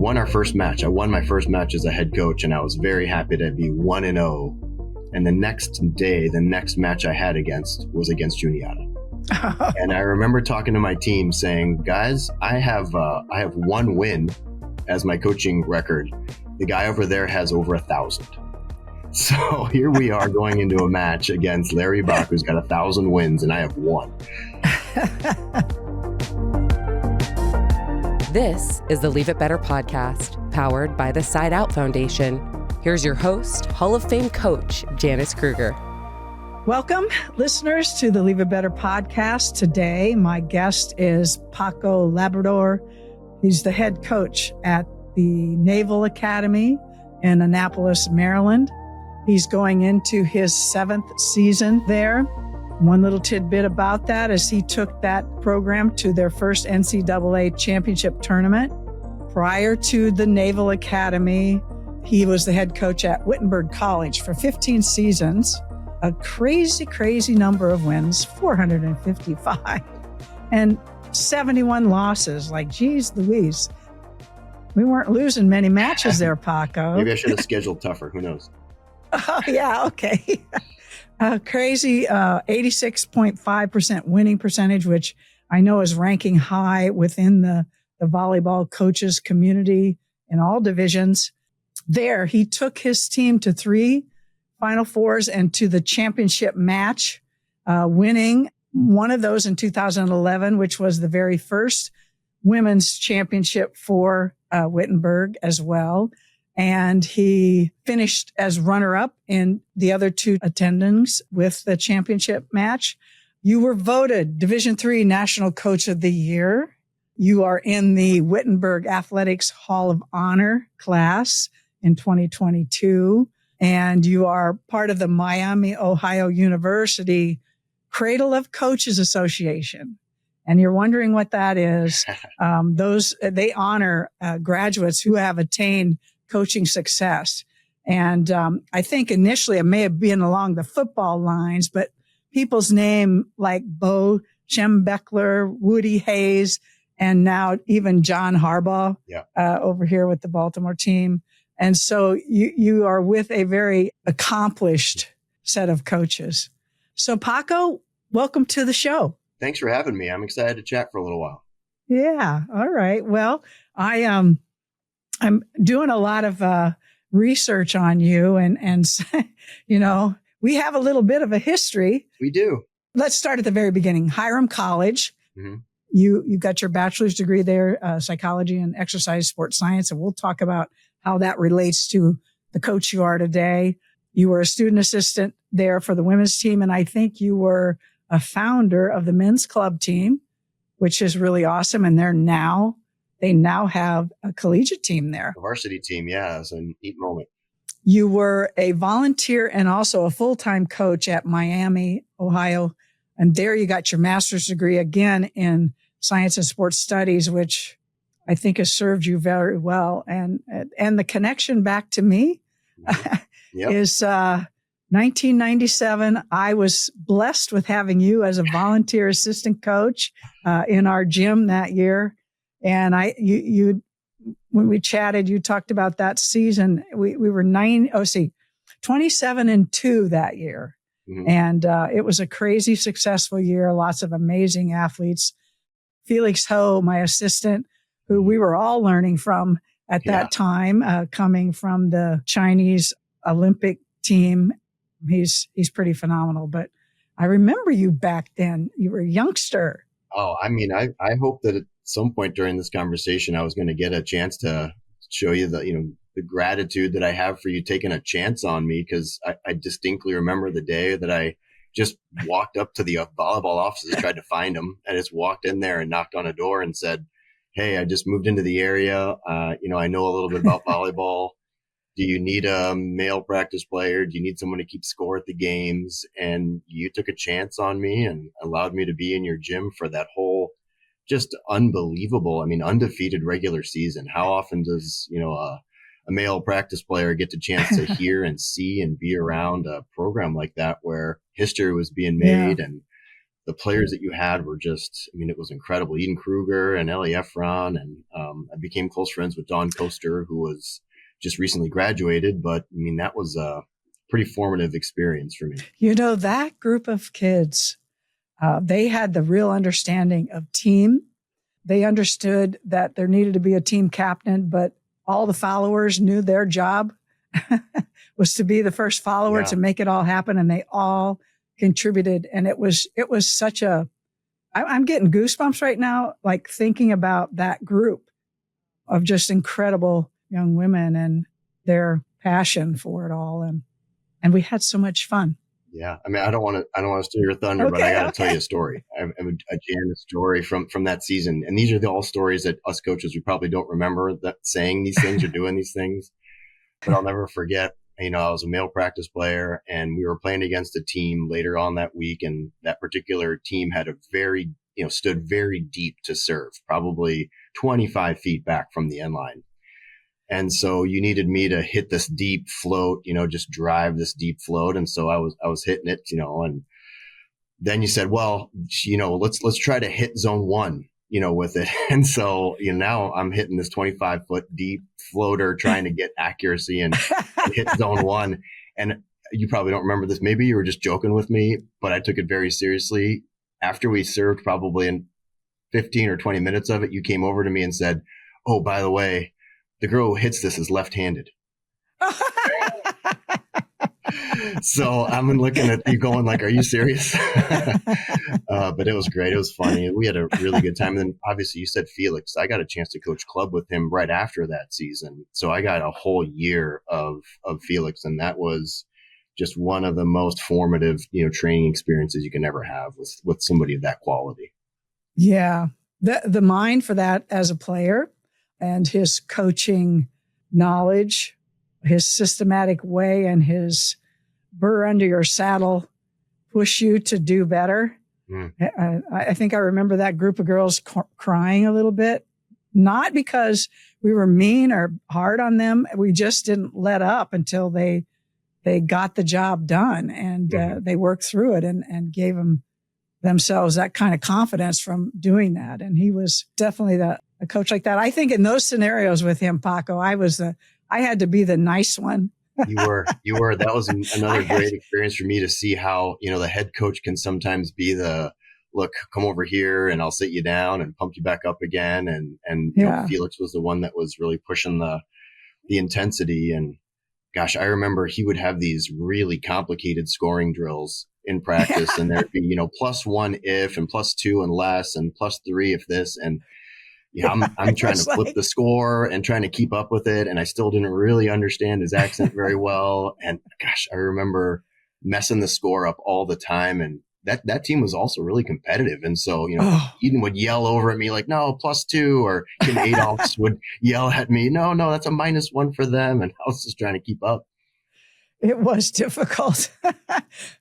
won our first match. I won my first match as a head coach, and I was very happy to be 1-0. And the next day, the next match I had was against Juniata. And I remember talking to my team saying, guys, I have one win as my coaching record. The guy over there has over 1,000. So here we are going into a match against Larry Bach, who's got 1,000 wins, and I have one. This is the Leave It Better podcast, powered by the Side Out Foundation. Here's your host, Hall of Fame coach, Janice Kruger. Welcome, listeners, to the Leave It Better podcast. Today, my guest is Paco Labrador. He's the head coach at the Naval Academy in Annapolis, Maryland. He's going into his 7th season there. One little tidbit about that is he took that program to their first NCAA championship tournament. Prior to the Naval Academy, he was the head coach at Wittenberg College for 15 seasons. A crazy number of wins, 455, and 71 losses. Like, geez Louise. We weren't losing many matches there, Paco. Maybe I should have scheduled tougher. Who knows? Oh, yeah, okay. Crazy 86.5% winning percentage, which I know is ranking high within the volleyball coaches community in all divisions. There, he took his team to 3 Final Fours and to the championship match, winning one of those in 2011, which was the very first women's championship for Wittenberg as well. And he finished as runner-up in the other 2 attendings with the championship match. You were voted Division III National Coach of the Year. You are in the Wittenberg Athletics Hall of Honor class in 2022. And you are part of the Miami, Ohio University Cradle of Coaches Association. And you're wondering what that is. They honor graduates who have attained coaching success. And I think initially it may have been along the football lines, but people's name like Bo Schembechler, Woody Hayes, and now even John Harbaugh over here with the Baltimore team. And so you are with a very accomplished set of coaches. So Paco, welcome to the show. Thanks for having me. I'm excited to chat for a little while. Yeah. All right. Well, I'm doing a lot of research on you and you know, we have a little bit of a history. We do. Let's start at the very beginning. Hiram College. Mm-hmm. You got your bachelor's degree there, psychology and exercise sports science. And we'll talk about how that relates to the coach you are today. You were a student assistant there for the women's team. And I think you were a founder of the men's club team, which is really awesome. And they now have a collegiate team there. A varsity team. Yeah. It's a neat moment. You were a volunteer and also a full-time coach at Miami, Ohio. And there you got your master's degree again in science and sports studies, which I think has served you very well. And the connection back to me is 1997. I was blessed with having you as a volunteer assistant coach in our gym that year. And you when we chatted, you talked about that season. We were 27-2 that year. Mm-hmm. And it was a crazy successful year. Lots of amazing athletes. Felix Ho, my assistant, who we were all learning from at that time, coming from the Chinese Olympic team. He's pretty phenomenal. But I remember you back then. You were a youngster. Oh, I mean, I hope that at some point during this conversation, I was going to get a chance to show you the gratitude that I have for you taking a chance on me, because I distinctly remember the day that I just walked up to the volleyball offices, tried to find them. I just walked in there and knocked on a door and said, "Hey, I just moved into the area. I know a little bit about volleyball. Do you need a male practice player? Do you need someone to keep score at the games?" And you took a chance on me and allowed me to be in your gym for that whole just unbelievable, undefeated regular season. How often does, a male practice player get the chance to hear and see and be around a program like that where history was being made and the players that you had were just, it was incredible. Eden Kruger and Ellie Efron and I became close friends with Dawn Coaster, who was just recently graduated. But I mean, that was a pretty formative experience for me. That group of kids, they had the real understanding of team. They understood that there needed to be a team captain, but all the followers knew their job was to be the first follower to make it all happen. And they all contributed. And it was such I'm getting goosebumps right now, like thinking about that group of just incredible young women and their passion for it all. And we had so much fun. Yeah. I mean, I don't want to steal your thunder, but I got to tell you a story. I have a Janice story from that season. And these are all stories that us coaches, we probably don't remember that saying these things or doing these things, but I'll never forget. I was a male practice player and we were playing against a team later on that week. And that particular team had stood very deep to serve, probably 25 feet back from the end line. And so you needed me to hit this deep float, just drive this deep float. And so I was hitting it, and then you said, well, let's try to hit zone 1, with it. And so, now I'm hitting this 25-foot deep floater, trying to get accuracy and hit zone 1. And you probably don't remember this. Maybe you were just joking with me, but I took it very seriously. After we served, probably in 15 or 20 minutes of it, you came over to me and said, oh, by the way, the girl who hits this is left-handed. So I'm looking at you going like, are you serious? But it was great. It was funny. We had a really good time. And then obviously you said Felix. I got a chance to coach club with him right after that season. So I got a whole year of Felix. And that was just one of the most formative, training experiences you can ever have with somebody of that quality. Yeah. The mind for that as a player and his coaching knowledge, his systematic way and his burr under your saddle, push you to do better. I think I remember that group of girls crying a little bit, not because we were mean or hard on them. We just didn't let up until they got the job done and they worked through it and gave themselves that kind of confidence from doing that. And he was definitely a coach like that. I think in those scenarios with him, Paco, I had to be the nice one. You were. That was another great experience for me to see how, the head coach can sometimes be look, come over here and I'll sit you down and pump you back up again. And Felix was the one that was really pushing the intensity. And gosh, I remember he would have these really complicated scoring drills in practice and there'd be, +1 if and +2 unless and +3 if this. And I'm trying to flip the score and trying to keep up with it. And I still didn't really understand his accent very well. And gosh, I remember messing the score up all the time. And that team was also really competitive. And so, Eden would yell over at me like, no, +2, or Kim Adolphs would yell at me, no, that's a -1 for them. And I was just trying to keep up. It was difficult.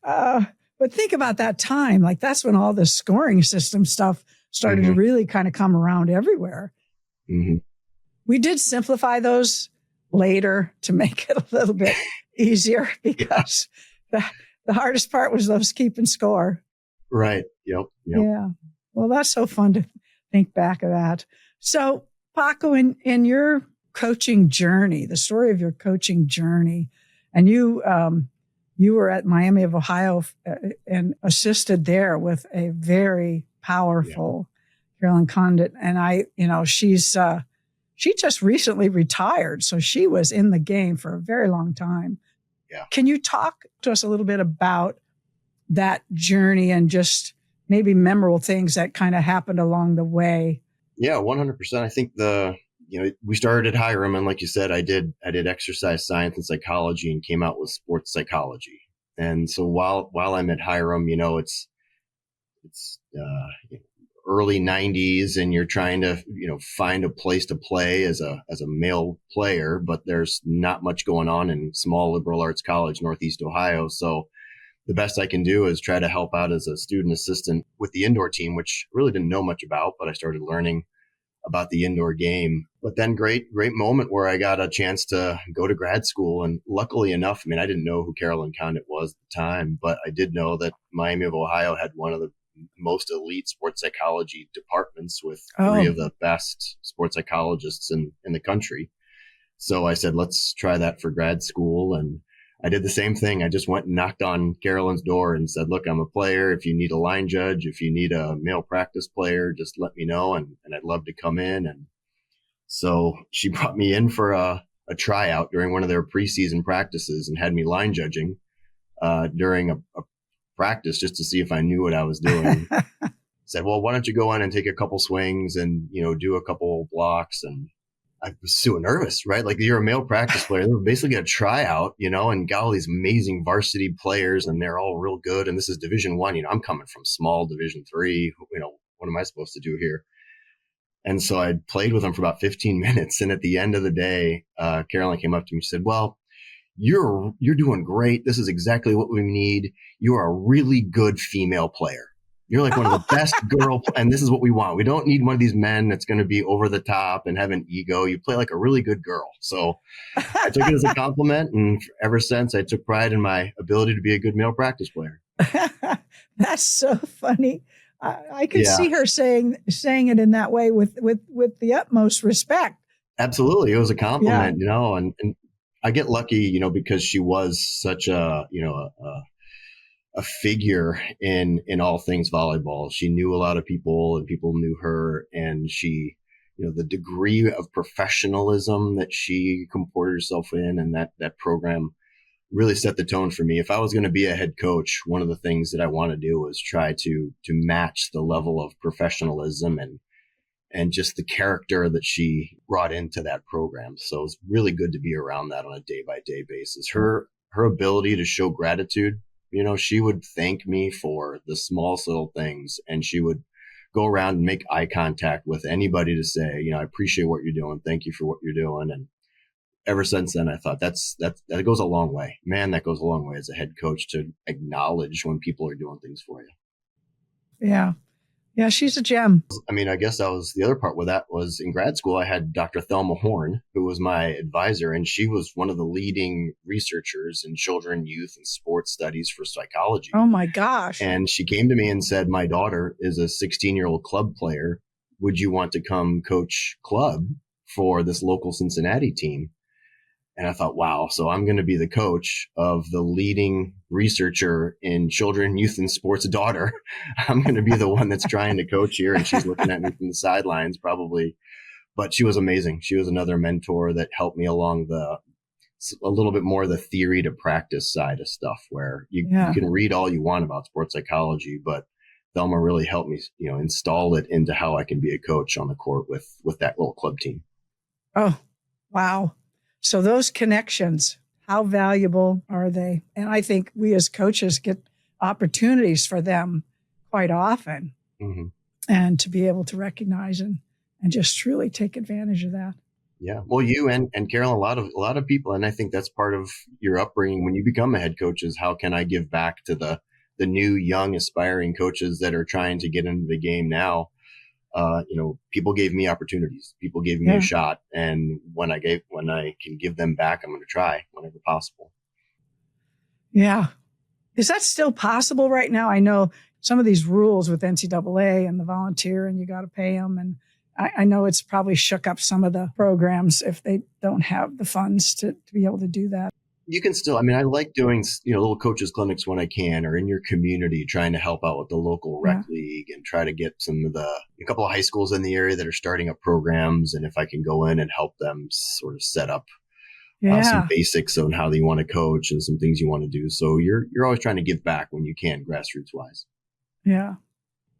But think about that time. Like that's when all the scoring system stuff started to really kind of come around everywhere. Mm-hmm. We did simplify those later to make it a little bit easier because the hardest part was those keeping score. Right. Yep. Yeah. Well, that's so fun to think back of that. So Paco, in your coaching journey, the story of your coaching journey, and you were at Miami of Ohio and assisted there with a very powerful Carolyn Condit. And she just recently retired. So she was in the game for a very long time. Yeah. Can you talk to us a little bit about that journey and just maybe memorable things that kind of happened along the way? Yeah, 100%. I think we started at Hiram, and like you said, I did exercise science and psychology and came out with sports psychology. And so while I'm at Hiram, it's early 90s and you're trying to, find a place to play as a male player, but there's not much going on in small liberal arts college, Northeast Ohio. So the best I can do is try to help out as a student assistant with the indoor team, which I really didn't know much about, but I started learning about the indoor game. But then great moment where I got a chance to go to grad school. And luckily enough, I didn't know who Carolyn Condit was at the time, but I did know that Miami of Ohio had one of the most elite sports psychology departments with Oh. 3 of the best sports psychologists in the country. So I said, let's try that for grad school. And I did the same thing. I just went and knocked on Carolyn's door and said, look, I'm a player. If you need a line judge, if you need a male practice player, just let me know. And I'd love to come in. And so she brought me in for a tryout during one of their preseason practices and had me line judging during a practice just to see if I knew what I was doing. Said, well, why don't you go in and take a couple swings and, do a couple blocks. And I was so nervous, right? Like, you're a male practice player. They're basically a tryout, and got all these amazing varsity players and they're all real good. And this is Division I. I'm coming from small Division III. What am I supposed to do here? And so I played with them for about 15 minutes. And at the end of the day, Carolyn came up to me and said, well, you're doing great. This is exactly what we need. You are a really good female player. You're like one of the best girl, and this is what we want. We don't need one of these men that's going to be over the top and have an ego. You play like a really good girl. So I took it as a compliment, and ever since, I took pride in my ability to be a good male practice player. That's so funny. I could see her saying it in that way with the utmost respect. Absolutely, it was a compliment, and I get lucky, because she was such a figure in all things volleyball. She knew a lot of people and people knew her, and she, the degree of professionalism that she comported herself in, and that program really set the tone for me. If I was going to be a head coach, one of the things that I want to do was try to match the level of professionalism and just the character that she brought into that program. So it's really good to be around that on a day-by-day basis. Her ability to show gratitude, she would thank me for the smallest little things, and she would go around and make eye contact with anybody to say, I appreciate what you're doing. Thank you for what you're doing. And ever since then, I thought that goes a long way. Man, that goes a long way as a head coach to acknowledge when people are doing things for you. Yeah. Yeah, she's a gem. I mean, I guess that was the other part with that was in grad school, I had Dr. Thelma Horn, who was my advisor, and she was one of the leading researchers in children, youth, and sports studies for psychology. Oh, my gosh. And she came to me and said, my daughter is a 16-year-old club player. Would you want to come coach club for this local Cincinnati team? And I thought, wow, so I'm going to be the coach of the leading researcher in children, youth, and sports daughter. I'm going to be the one that's trying to coach here. And she's looking at me from the sidelines probably. But she was amazing. She was another mentor that helped me along a little bit more the theory to practice side of stuff, where you can read all you want about sports psychology, but Thelma really helped me, install it into how I can be a coach on the court with that little club team. Oh, wow. So those connections, how valuable are they? And I think we as coaches get opportunities for them quite often, and to be able to recognize and just truly take advantage of that. Yeah. Well, you and Carol, a lot of people, and I think that's part of your upbringing when you become a head coach is how can I give back to the new young aspiring coaches that are trying to get into the game now. People gave me opportunities. People gave me a shot. And when I can give them back, I'm going to try whenever possible. Yeah. Is that still possible right now? I know some of these rules with NCAA and the volunteer and you got to pay them. And I know it's probably shook up some of the programs if they don't have the funds to be able to do that. You can still, I like doing, little coaches clinics when I can, or in your community, trying to help out with the local rec league and try to get a couple of high schools in the area that are starting up programs. And if I can go in and help them sort of set up some basics on how they want to coach and some things you want to do. So you're always trying to give back when you can, grassroots wise. Yeah.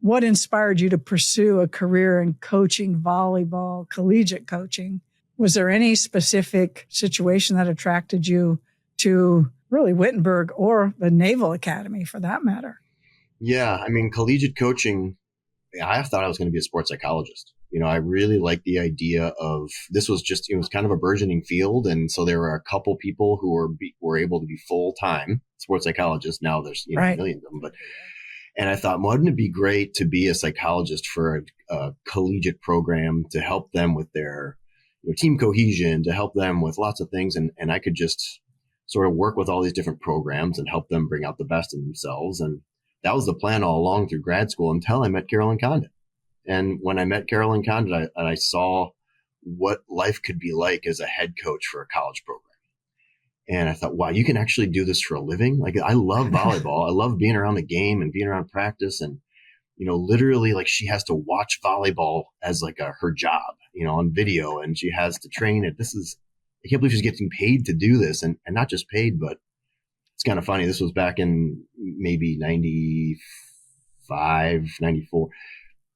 What inspired you to pursue a career in coaching volleyball, collegiate coaching? Was there any specific situation that attracted you to really Wittenberg or the Naval Academy for that matter? Yeah. Collegiate coaching, I thought I was going to be a sports psychologist. I really liked the idea of this was just, it was kind of a burgeoning field. And so there were a couple people who were able to be full-time sports psychologists. Now there's millions of them, and I thought, wouldn't it be great to be a psychologist for a collegiate program to help them with their team cohesion, to help them with lots of things. And I could just sort of work with all these different programs and help them bring out the best in themselves. And that was the plan all along through grad school until I met Carolyn Condit. And when I met Carolyn Condit, I saw what life could be like as a head coach for a college program. And I thought, wow, you can actually do this for a living. Like, I love volleyball. I love being around the game and being around practice. And, literally, like, she has to watch volleyball as like her job, on video, and she has to train it. I can't believe she's getting paid to do this, and not just paid, but it's kind of funny. This was back in maybe 95, 94.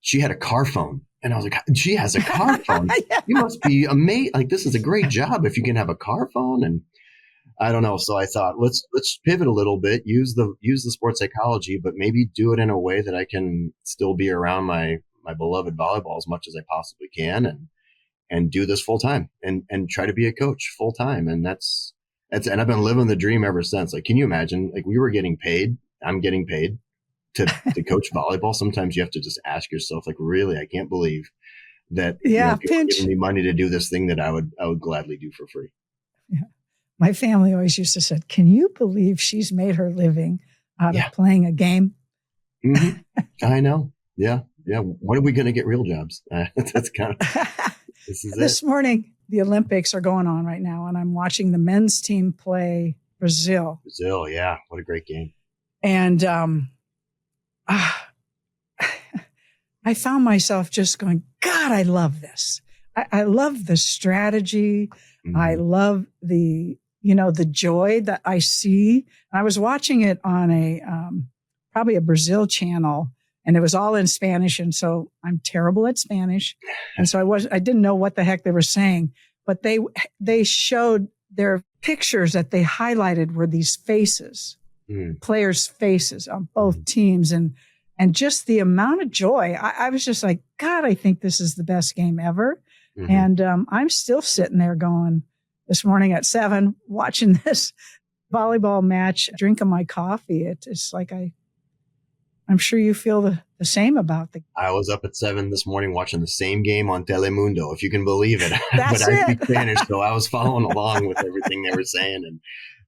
She had a car phone. And I was like, she has a car phone. Yeah. You must be amazing. Like, this is a great job if you can have a car phone. And I don't know. So I thought, let's pivot a little bit, use the sports psychology, but maybe do it in a way that I can still be around my beloved volleyball as much as I possibly can, and do this full time and try to be a coach full time. And that's and I've been living the dream ever since. Like, can you imagine? Like, we were getting paid. I'm getting paid to coach volleyball. Sometimes you have to just ask yourself, like, really, I can't believe that people are giving me money to do this thing that I would gladly do for free. Yeah. My family always used to say, can you believe she's made her living out of playing a game? Mm-hmm. I know. Yeah. Yeah. When are we going to get real jobs? That's kind of, this morning, the Olympics are going on right now, and I'm watching the men's team play Brazil. Yeah. What a great game. And I found myself just going, God, I love this. I love the strategy. Mm-hmm. I love the joy that I see. I was watching it on probably a Brazil channel, and it was all in Spanish. And so I'm terrible at Spanish. And so I didn't know what the heck they were saying, but they showed their pictures that they highlighted were these faces, players' faces on both teams. And just the amount of joy, I was just like, God, I think this is the best game ever. Mm-hmm. And I'm still sitting there going, this morning at 7, watching this volleyball match, drinking my coffee. It's like I'm sure you feel the same about the. I was up at 7 this morning watching the same game on Telemundo, if you can believe it. That's but I speak Spanish, so I was following along with everything they were saying. And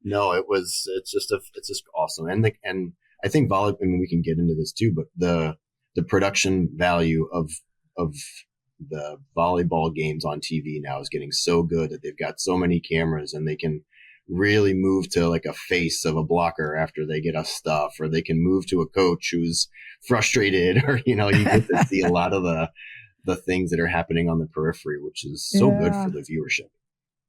no, it's just awesome. And I think volleyball, I mean, we can get into this too, but the production value of the volleyball games on TV now is getting so good that they've got so many cameras, and they can really move to like a face of a blocker after they get a stuff, or they can move to a coach who's frustrated, or, you get to see a lot of the things that are happening on the periphery, which is so good for the viewership.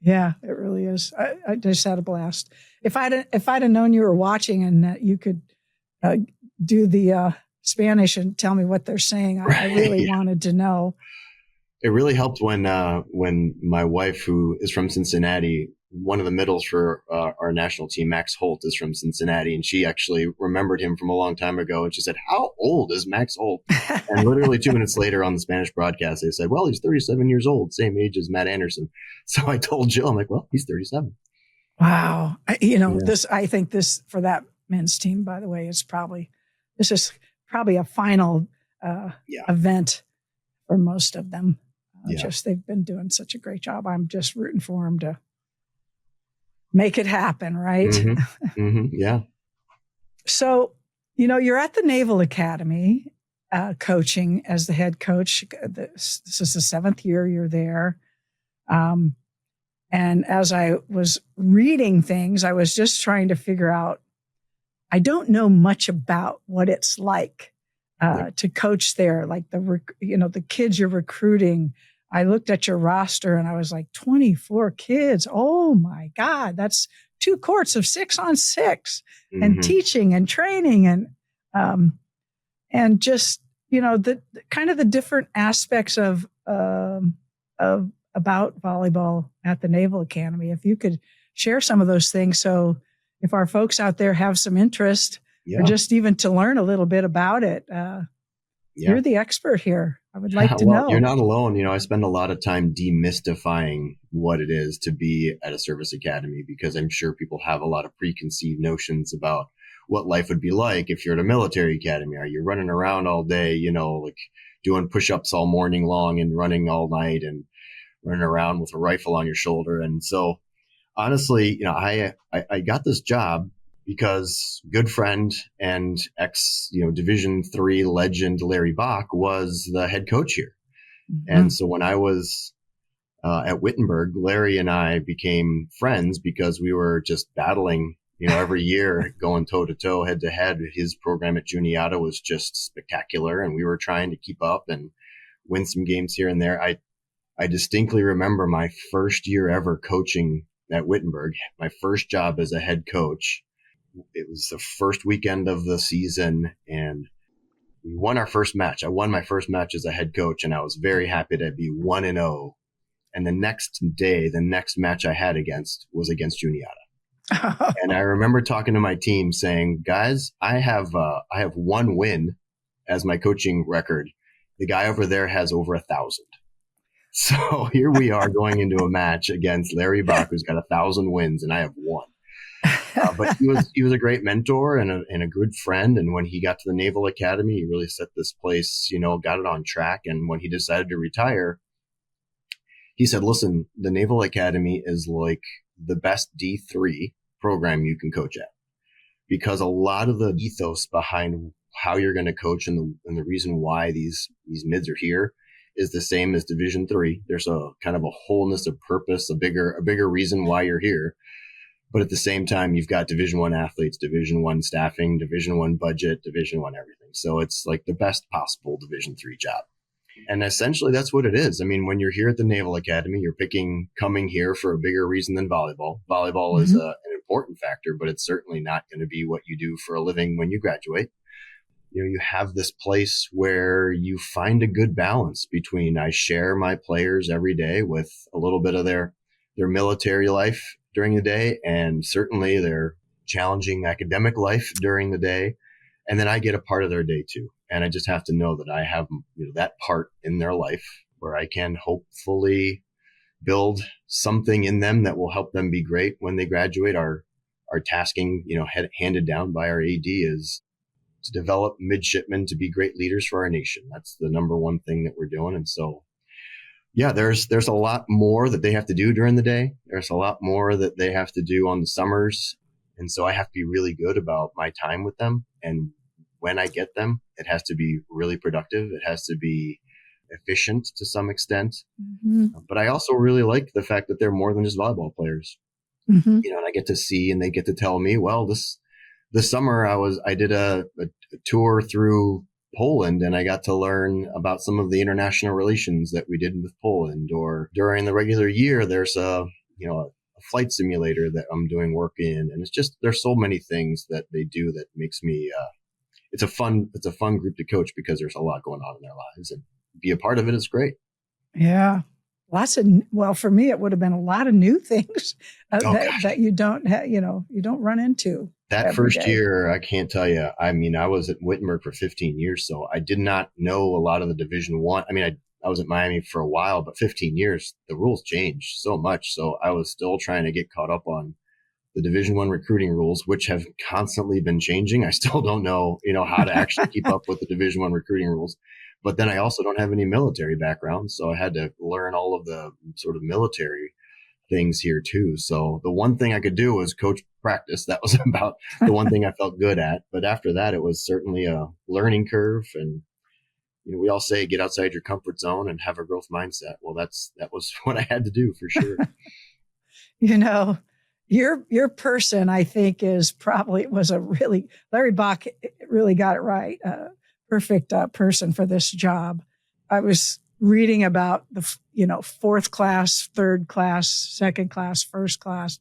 Yeah, it really is. I just had a blast. If I'd have known you were watching and that you could do the Spanish and tell me what they're saying, I really wanted to know. It really helped when my wife, who is from Cincinnati, one of the middles for our national team, Max Holt, is from Cincinnati, and she actually remembered him from a long time ago. And she said, "How old is Max Holt?" And literally 2 minutes later on the Spanish broadcast, they said, "Well, he's 37 years old, same age as Matt Anderson." So I told Jill, I'm like, "Well, he's 37." Wow. I think this for that men's team, by the way, is probably a final event for most of them. Just they've been doing such a great job. I'm just rooting for them to make it happen, right? Mm-hmm. Mm-hmm. Yeah. So, you're at the Naval Academy coaching as the head coach. This is the 7th year you're there. And as I was reading things, I was just trying to figure out, I don't know much about what it's like to coach there, like the kids you're recruiting. I looked at your roster and I was like, 24 kids. Oh my God, that's 2 courts of 6-on-6 and teaching and training and just, the kind of the different aspects of about volleyball at the Naval Academy. If you could share some of those things. So if our folks out there have some interest or just even to learn a little bit about it, you're the expert here. I would like to know. You're not alone. I spend a lot of time demystifying what it is to be at a service academy, because I'm sure people have a lot of preconceived notions about what life would be like if you're at a military academy. Are you running around all day, like doing push-ups all morning long and running all night and running around with a rifle on your shoulder? And so honestly, I got this job because good friend and ex, Division III legend Larry Bach was the head coach here. Mm-hmm. And so when I was at Wittenberg, Larry and I became friends because we were just battling, every year, going toe to toe, head to head. His program at Juniata was just spectacular, and we were trying to keep up and win some games here and there. I distinctly remember my first year ever coaching at Wittenberg, my first job as a head coach. It was the first weekend of the season, and we won our first match. I won my first match as a head coach, and I was very happy to be 1-0. And the next day, the next match I had was against Juniata. And I remember talking to my team saying, guys, I have one win as my coaching record. The guy over there has over 1,000. So here we are going into a match against Larry Bach, who's got 1,000 wins, and I have one. But he was a great mentor and a good friend. And when he got to the Naval Academy, he really set this place, got it on track. And when he decided to retire, he said, listen, the Naval Academy is like the best D3 program you can coach at, because a lot of the ethos behind how you're going to coach and the reason why these mids are here is the same as Division III. There's a kind of a wholeness of purpose, a bigger reason why you're here. But at the same time, you've got Division I athletes, Division I staffing, Division I budget, Division I everything. So it's like the best possible Division III job. And essentially, that's what it is. I mean, when you're here at the Naval Academy, you're coming here for a bigger reason than volleyball. Volleyball is an important factor, but it's certainly not going to be what you do for a living when you graduate. You have this place where you find a good balance between, I share my players every day with a little bit of their military life during the day, and certainly their challenging academic life during the day. And then I get a part of their day too. And I just have to know that I have that part in their life where I can hopefully build something in them that will help them be great when they graduate. Our tasking, handed down by our AD is to develop midshipmen to be great leaders for our nation. That's the number one thing that we're doing. And so, yeah, there's a lot more that they have to do during the day. There's a lot more that they have to do on the summers. And so I have to be really good about my time with them. And when I get them, it has to be really productive. It has to be efficient to some extent. Mm-hmm. But I also really like the fact that they're more than just volleyball players. Mm-hmm. And I get to see, and they get to tell me, well, this summer I did a tour through Poland, and I got to learn about some of the international relations that we did with Poland. Or during the regular year, there's a flight simulator that I'm doing work in. And it's just, there's so many things that they do that makes me, it's a fun group to coach because there's a lot going on in their lives, and be a part of it is great. Yeah. For me, it would have been a lot of new things that you don't you don't run into. That first year, I can't tell you. I mean, I was at Wittenberg for 15 years, so I did not know a lot of the Division I. I mean, I was at Miami for a while, but 15 years, the rules changed so much. So I was still trying to get caught up on the Division I recruiting rules, which have constantly been changing. I still don't know, how to actually keep up with the Division I recruiting rules. But then I also don't have any military background, so I had to learn all of the sort of military things here too. So the one thing I could do was coach practice. That was about the one thing I felt good at. But after that, it was certainly a learning curve. And we all say get outside your comfort zone and have a growth mindset. Well, that was what I had to do for sure. Your person, I think, Larry Bach really got it right. Perfect person for this job. I was reading about the, fourth class, third class, second class, first class,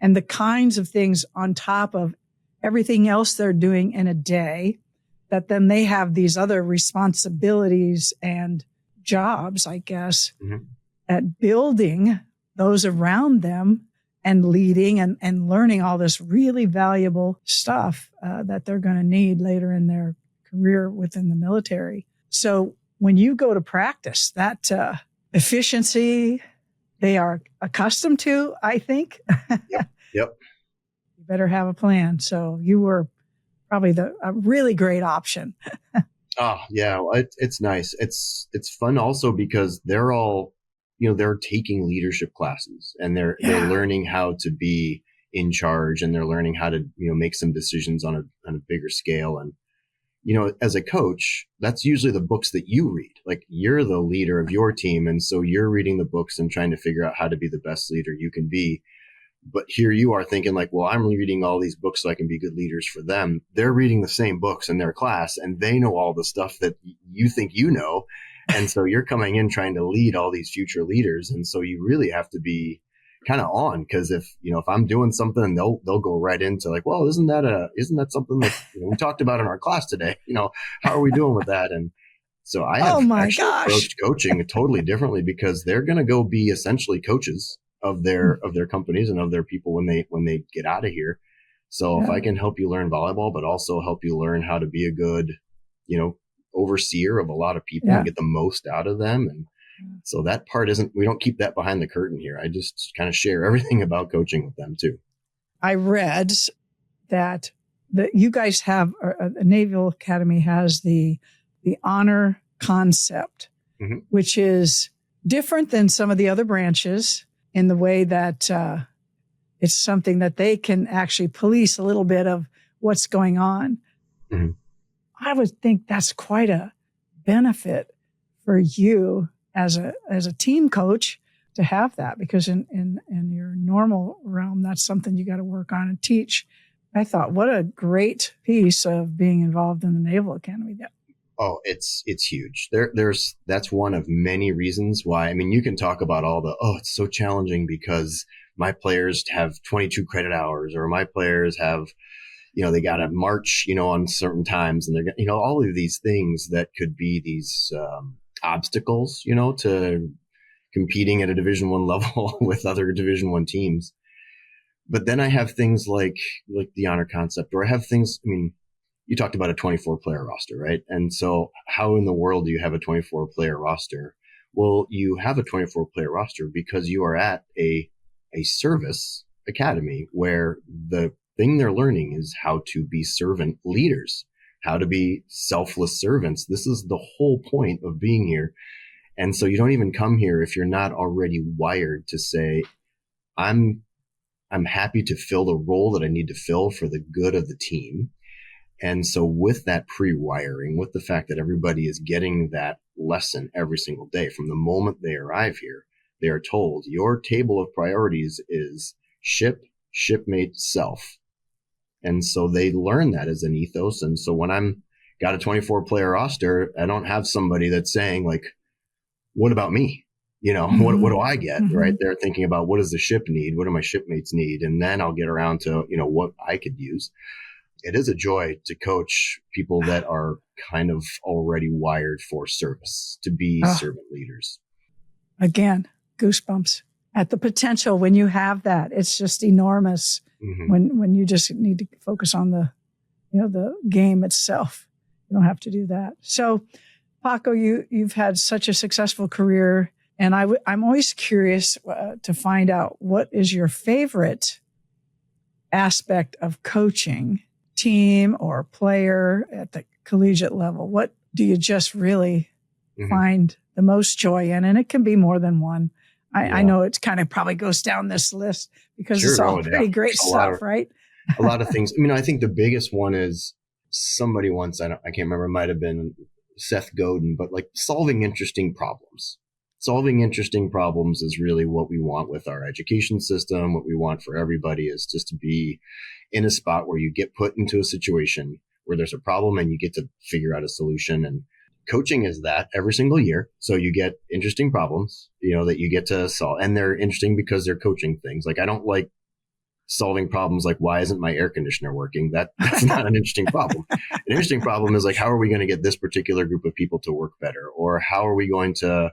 and the kinds of things on top of everything else they're doing in a day, that then they have these other responsibilities and jobs, I guess, at building those around them and leading and learning all this really valuable stuff that they're going to need later in their career within the military. So when you go to practice, that efficiency they are accustomed to, I think. Yep. You better have a plan. So you were probably a really great option. Oh, yeah. Well, it's nice. It's fun also because they're all, they're taking leadership classes, and they're learning how to be in charge, and they're learning how to, make some decisions on a bigger scale. And, as a coach, that's usually the books that you read. Like, you're the leader of your team. And so you're reading the books and trying to figure out how to be the best leader you can be. But here you are thinking like, well, I'm reading all these books so I can be good leaders for them. They're reading the same books in their class, and they know all the stuff that you think you know. And so you're coming in trying to lead all these future leaders. And so you really have to be kind of on, because if I'm doing something, they'll go right into like, well, isn't that something that we talked about in our class today? How are we doing with that? And so I have approached coaching totally differently, because they're going to go be essentially coaches of their companies and of their people when they get out of here. So if I can help you learn volleyball, but also help you learn how to be a good, overseer of a lot of people and get the most out of them. And so that part we don't keep that behind the curtain here. I just kind of share everything about coaching with them too. I read that you guys have, the Naval Academy has the honor concept, which is different than some of the other branches in the way that it's something that they can actually police a little bit of what's going on. Mm-hmm. I would think that's quite a benefit for you as a team coach to have that, because in your normal realm, that's something you got to work on and teach. I thought, what a great piece of being involved in the Naval Academy. Oh, it's huge. That's one of many reasons why. I mean, you can talk about it's so challenging because my players have 22 credit hours, or my players have, they got to march, on certain times, and they're, all of these things that could be these obstacles, to competing at a Division I level with other Division I teams. But then I have things like the honor concept, or I have things, you talked about a 24-player roster, right? And so how in the world do you have a 24-player roster? Well, you have a 24-player roster because you are at a service academy where the thing they're learning is how to be servant leaders, how to be selfless servants. This is the whole point of being here. And so you don't even come here if you're not already wired to say, I'm happy to fill the role that I need to fill for the good of the team. And so with that pre-wiring, with the fact that everybody is getting that lesson every single day, from the moment they arrive here, they are told your table of priorities is shipmate, self. And so they learn that as an ethos. And so when I'm got a 24-player roster, I don't have somebody that's saying like, what about me? What do I get? Mm-hmm. Right? They're thinking about, what does the ship need? What do my shipmates need? And then I'll get around to, what I could use. It is a joy to coach people that are kind of already wired for service, to be servant leaders. Again, goosebumps at the potential when you have that. It's just enormous. Mm-hmm. When you just need to focus on the game itself. You don't have to do that. So, Paco, you've had such a successful career, and I'm always curious to find out, what is your favorite aspect of coaching, team or player at the collegiate level? What do you just really find the most joy in? And it can be more than one. I know it kind of probably goes down this list because it's all pretty great stuff, right? A lot of things. I think the biggest one is somebody once, I can't remember, it might have been Seth Godin, but like solving interesting problems. Solving interesting problems is really what we want with our education system. What we want for everybody is just to be in a spot where you get put into a situation where there's a problem and you get to figure out a solution. And coaching is that every single year. So you get interesting problems, that you get to solve. And they're interesting because they're coaching things. Like, I don't like solving problems like, why isn't my air conditioner working? That's not an interesting problem. An interesting problem is like, how are we going to get this particular group of people to work better? Or how are we going to,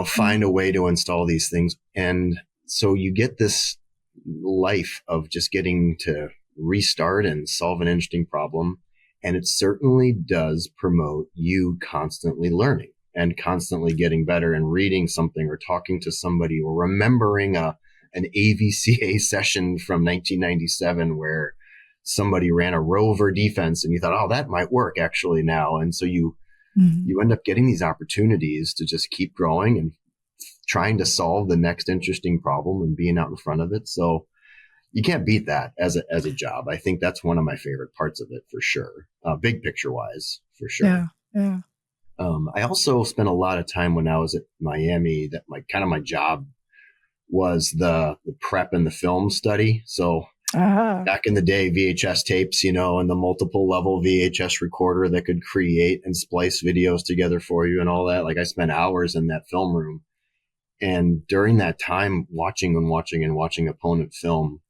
find a way to install these things? And so you get this life of just getting to restart and solve an interesting problem. And it certainly does promote you constantly learning and constantly getting better and reading something or talking to somebody or remembering an AVCA session from 1997 where somebody ran a rover defense and you thought, oh, that might work actually now. And so you end up getting these opportunities to just keep growing and trying to solve the next interesting problem and being out in front of it. So you can't beat that as a job. I think that's one of my favorite parts of it for sure. Big picture wise, for sure. Yeah. Yeah. I also spent a lot of time when I was at Miami that my job was the prep and the film study. So back in the day, VHS tapes, and the multiple level VHS recorder that could create and splice videos together for you and all that. Like I spent hours in that film room. And during that time, watching opponent film,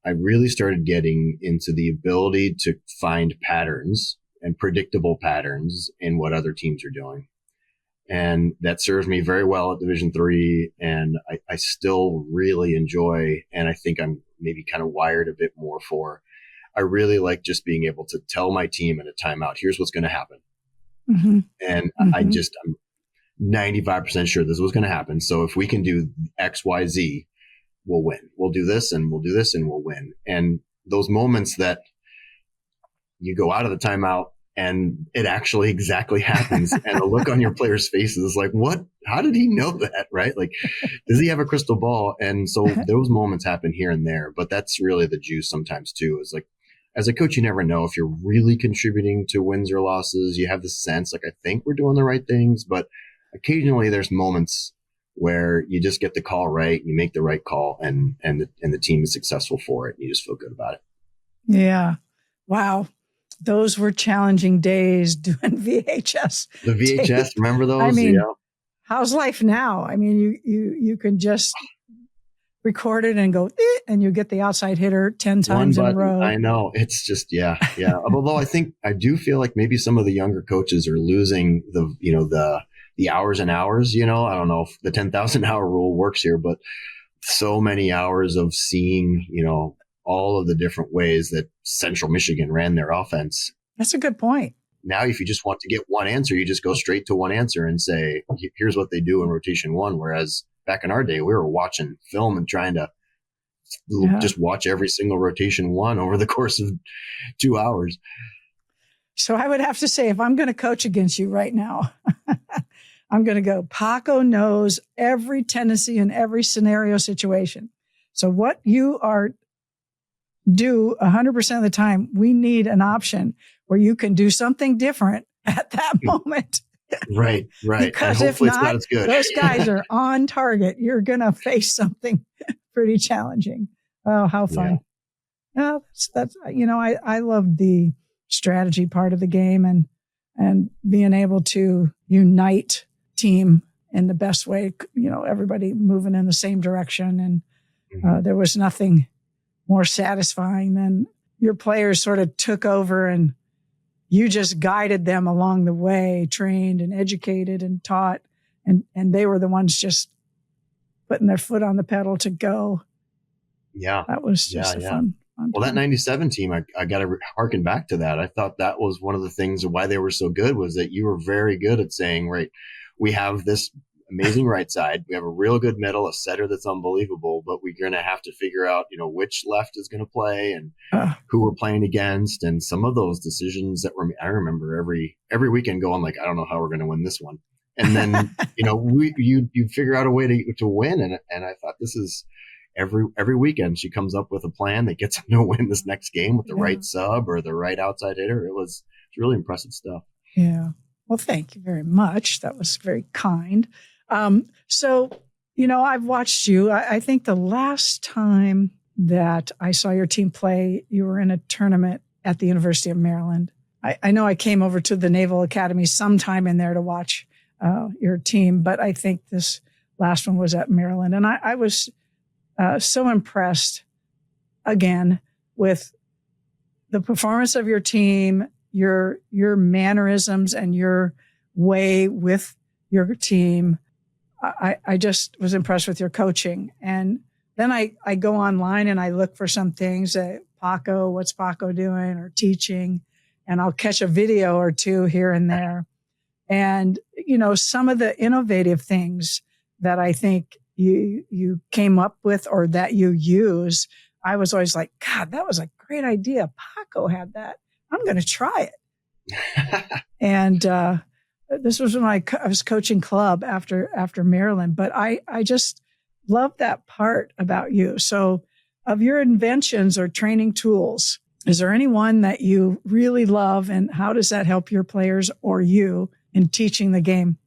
I really started getting into the ability to find patterns and predictable patterns in what other teams are doing. And that served me very well at Division III. And I still really enjoy, and I think I'm maybe kind of wired a bit more for, I really like just being able to tell my team in a timeout, here's what's going to happen. Mm-hmm. And Mm-hmm. I'm 95% sure this is what's going to happen. So if we can do X, Y, Z, we'll win. We'll do this and we'll do this and we'll win. And those moments that you go out of the timeout and it actually exactly happens and the look on your players' faces is like, what? How did he know that? Right? Like, does he have a crystal ball? And so those moments happen here and there, but that's really the juice sometimes too, is like, as a coach, you never know if you're really contributing to wins or losses. You have the sense, like, I think we're doing the right things, but occasionally there's moments where you just get the call right, you make the right call, and the team is successful for it. And you just feel good about it. Yeah. Wow. Those were challenging days doing VHS. The VHS, tape. Remember those? I mean, how's life now? I mean, you can just record it and go, and you get the outside hitter 10 times in a row. I know. It's just, yeah. Although I do feel like maybe some of the younger coaches are losing the hours and hours, I don't know if the 10,000 hour rule works here, but so many hours of seeing, all of the different ways that Central Michigan ran their offense. That's a good point. Now, if you just want to get one answer, you just go straight to one answer and say, here's what they do in rotation one. Whereas back in our day, we were watching film and trying to just watch every single rotation one over the course of 2 hours. So I would have to say, if I'm going to coach against you right now, I'm going to go, Paco knows every tendency in every scenario situation. So what you do 100% of the time, we need an option where you can do something different at that moment. Right. Because if not those guys are on target. You're going to face something pretty challenging. Oh, how fun. Yeah. That's I love the strategy part of the game and being able to unite team in the best way, everybody moving in the same direction. And there was nothing more satisfying than your players sort of took over and you just guided them along the way, trained and educated and taught. And they were the ones just putting their foot on the pedal to go. Yeah. That was just fun. Well, that 97 team, I got to harken back to that. I thought that was one of the things of why they were so good, was that you were very good at saying, right, we have this amazing right side. We have a real good middle, a setter that's unbelievable, but we're going to have to figure out, which left is going to play and who we're playing against. And some of those decisions I remember every weekend going like, I don't know how we're going to win this one. And then, you'd figure out a way to win. And I thought, this is every weekend she comes up with a plan that gets them to win this next game with the right sub or the right outside hitter. It's really impressive stuff. Yeah. Well, thank you very much. That was very kind. So, I've watched you. I think the last time that I saw your team play, you were in a tournament at the University of Maryland. I know I came over to the Naval Academy sometime in there to watch your team, but I think this last one was at Maryland. And I was so impressed, again, with the performance of your team, your mannerisms and your way with your team. I just was impressed with your coaching. And then I go online and I look for some things that Paco, what's Paco doing or teaching? And I'll catch a video or two here and there. And, some of the innovative things that I think you came up with or that you use, I was always like, God, that was a great idea. Paco had that. I'm going to try it. And this was when I was coaching club after Maryland, but I just love that part about you. So of your inventions or training tools, is there any one that you really love, and how does that help your players or you in teaching the game?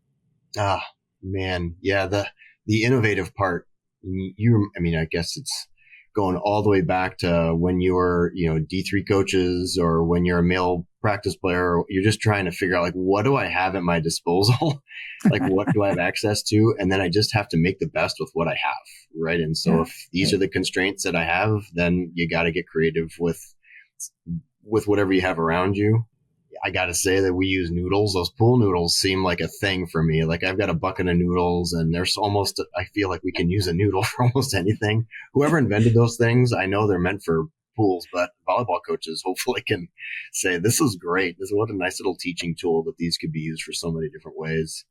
Ah, man. Yeah. The innovative part, I guess it's going all the way back to when you were, D3 coaches, or when you're a male practice player, you're just trying to figure out, like, what do I have at my disposal? Like, what do I have access to? And then I just have to make the best with what I have. Right. And so if these are the constraints that I have, then you got to get creative with whatever you have around you. I got to say that we use noodles. Those pool noodles seem like a thing for me. Like, I've got a bucket of noodles, and I feel like we can use a noodle for almost anything. Whoever invented those things, I know they're meant for pools, but volleyball coaches hopefully can say, this is great. What a nice little teaching tool that these could be used for so many different ways.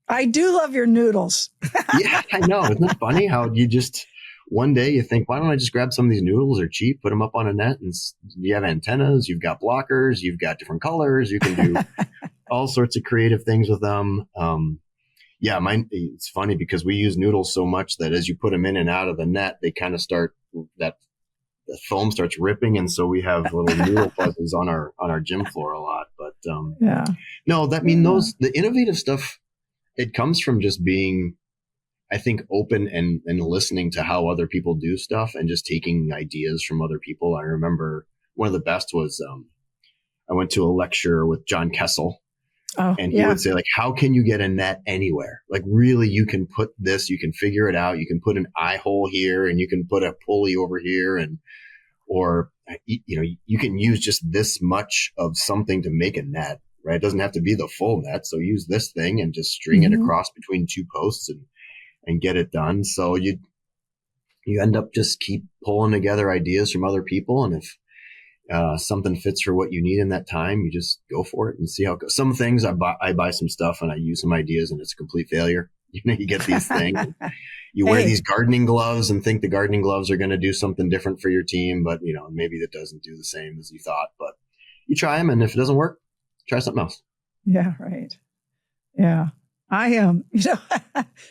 I do love your noodles. Yeah, I know. Isn't it funny how you just, one day you think, why don't I just grab some of these noodles? They're cheap, put them up on a net, and you have antennas, you've got blockers, you've got different colors, you can do all sorts of creative things with them. It's funny because we use noodles so much that as you put them in and out of the net, they kind of the foam starts ripping. And so we have little noodle fuzzes on our gym floor a lot. But the innovative stuff, it comes from just being, I think, open and listening to how other people do stuff and just taking ideas from other people. I remember one of the best was I went to a lecture with John Kessel, and he would say, like, how can you get a net anywhere? Like, really, you can put this, you can figure it out. You can put an eye hole here, and you can put a pulley over here, or you can use just this much of something to make a net, right? It doesn't have to be the full net. So use this thing and just string it across between two posts and get it done. So you end up just keep pulling together ideas from other people. And if something fits for what you need in that time, you just go for it and see how it goes. Some things I buy some stuff and I use some ideas and it's a complete failure. You get these things, you wear these gardening gloves and think the gardening gloves are going to do something different for your team, but maybe that doesn't do the same as you thought, but you try them. And if it doesn't work, try something else. Yeah. Right. Yeah. I am,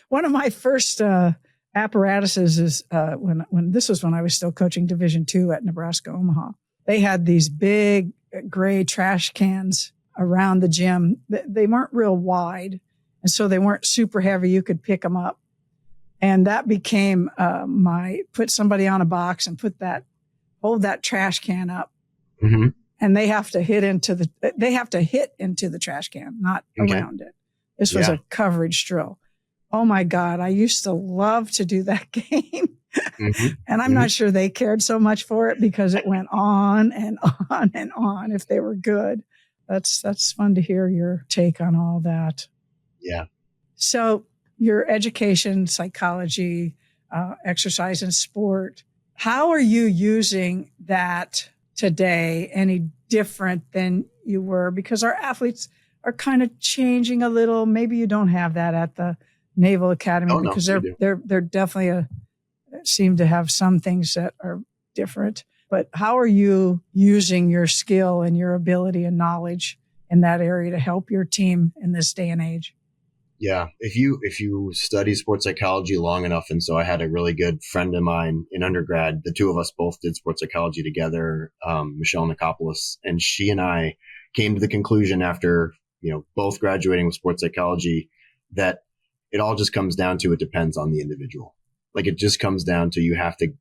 one of my first apparatuses is when this was when I was still coaching Division II at Nebraska Omaha. They had these big gray trash cans around the gym. They weren't real wide, and so they weren't super heavy. You could pick them up, and that became put somebody on a box and hold that trash can up, and they have to hit into the trash can, not around it. This was a coverage drill. Oh my God. I used to love to do that game. And I'm not sure they cared so much for it because it went on and on and on if they were good. That's fun to hear your take on all that. Yeah. So your education, psychology, exercise and sport, how are you using that today any different than you were? Because our athletes are kind of changing a little. Maybe you don't have that at the Naval Academy because they're definitely seem to have some things that are different. But how are you using your skill and your ability and knowledge in that area to help your team in this day and age? Yeah, if you study sports psychology long enough, and so I had a really good friend of mine in undergrad. The two of us both did sports psychology together, Michelle Nikopoulos, and she and I came to the conclusion after both graduating with sports psychology that it all just comes down to it depends on the individual. Like, it just comes down to you have to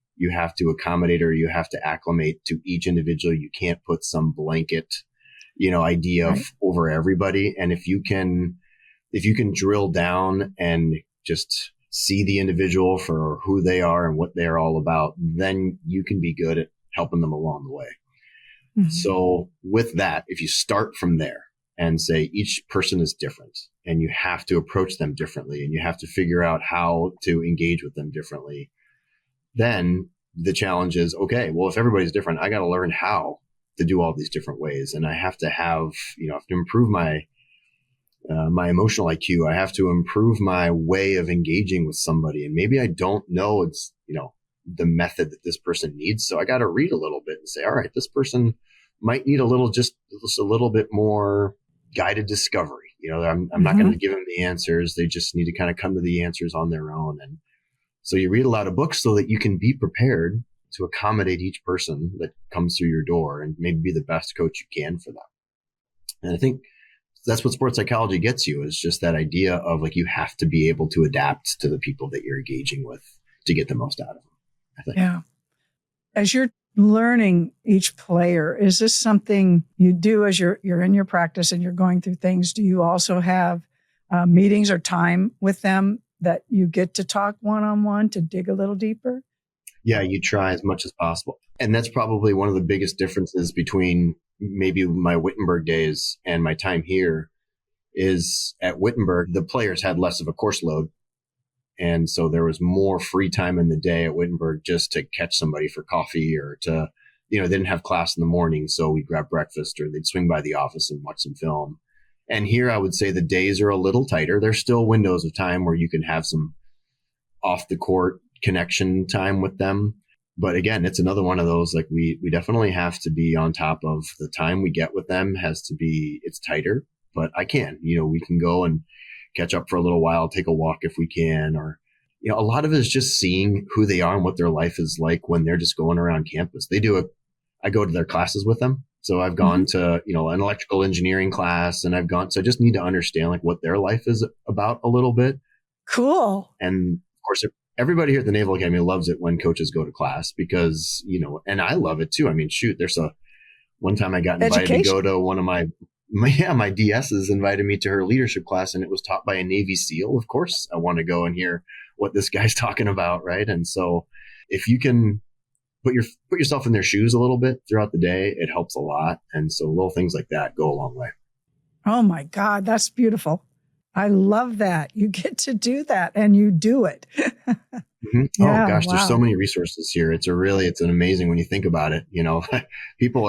accommodate or you have to acclimate to each individual. You can't put some blanket, idea over everybody. And if you can drill down and just see the individual for who they are and what they're all about, then you can be good at helping them along the way. Mm-hmm. So with that, if you start from there and say each person is different and you have to approach them differently and you have to figure out how to engage with them differently, then the challenge is, okay, well, if everybody's different, I got to learn how to do all these different ways. And I have to improve my emotional IQ. I have to improve my way of engaging with somebody. And maybe I don't know it's, the method that this person needs. So I got to read a little bit and say, all right, this person might need just a little bit more guided discovery. I'm not going to give them the answers. They just need to kind of come to the answers on their own. And so you read a lot of books so that you can be prepared to accommodate each person that comes through your door and maybe be the best coach you can for them. And I think that's what sports psychology gets you, is just that idea of like, you have to be able to adapt to the people that you're engaging with to get the most out of them, I think. Yeah. As you're learning each player, is this something you do as you're in your practice and you're going through things? Do you also have meetings or time with them that you get to talk one-on-one to dig a little deeper? Yeah, you try as much as possible. And that's probably one of the biggest differences between maybe my Wittenberg days and my time here, is at Wittenberg, the players had less of a course load. And so there was more free time in the day at Wittenberg just to catch somebody for coffee, or to, they didn't have class in the morning. So we'd grab breakfast, or they'd swing by the office and watch some film. And here I would say the days are a little tighter. There's still windows of time where you can have some off the court connection time with them. But again, it's another one of those, like we definitely have to be on top of the time we get with them. It's tighter, but we can go and catch up for a little while, take a walk if we can, or, a lot of it is just seeing who they are and what their life is like when they're just going around campus. I go to their classes with them. So I've gone to, an electrical engineering class, and so I just need to understand like what their life is about a little bit. Cool. And of course, everybody here at the Naval Academy loves it when coaches go to class, because, and I love it too. I mean, shoot, one time I got invited to go to one of my DSs invited me to her leadership class, and it was taught by a Navy SEAL. Of course, I want to go and hear what this guy's talking about. Right. And so if you can put yourself in their shoes a little bit throughout the day, it helps a lot. And so little things like that go a long way. Oh my God, that's beautiful. I love that. You get to do that and you do it. Mm-hmm. Yeah, oh gosh, wow. There's so many resources here. It's an amazing when you think about it. People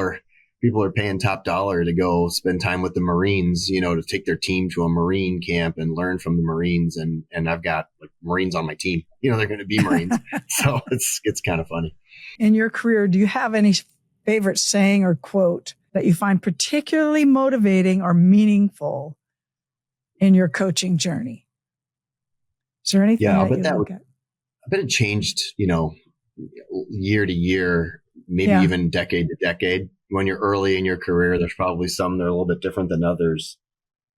are paying top dollar to go spend time with the Marines, to take their team to a Marine camp and learn from the Marines. And I've got like Marines on my team, they're going to be Marines. So it's kind of funny. In your career, do you have any favorite saying or quote that you find particularly motivating or meaningful in your coaching journey? Is there anything that you look at? I bet it changed, year to year, maybe even decade to decade. When you're early in your career, there's probably some that are a little bit different than others.